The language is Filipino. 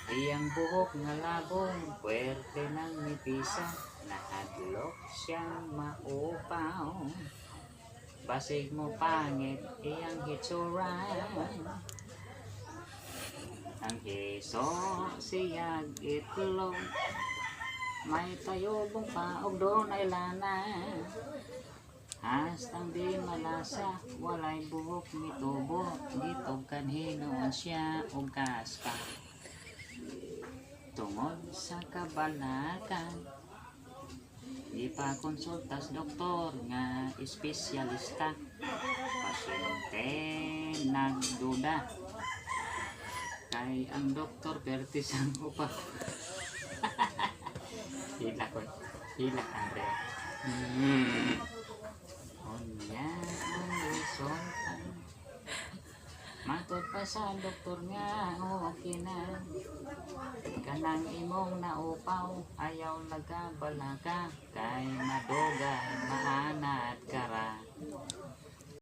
Iyang buhok nga labong, puwerte ng mipisa, nahadlok siyang maupaw. Basig mo pangit, iyang hitsura. Ang hiso siyag itlog, may tayobong paog doon ay lana. Hastang di malasa, walay buhok mitubo, gitog kanhinoon siya og kaspa. Tungod sa kabalakan, di pa konsultas doktor nga espesyalista, pasyente nagduda. Kay ang doktor pertis ang upa. Hila ko, hila Andre. Onya ang resulta. Matod pa sa doktor nga okay na. Kanang imong naupaw, ayaw nagabalaka, kay madugay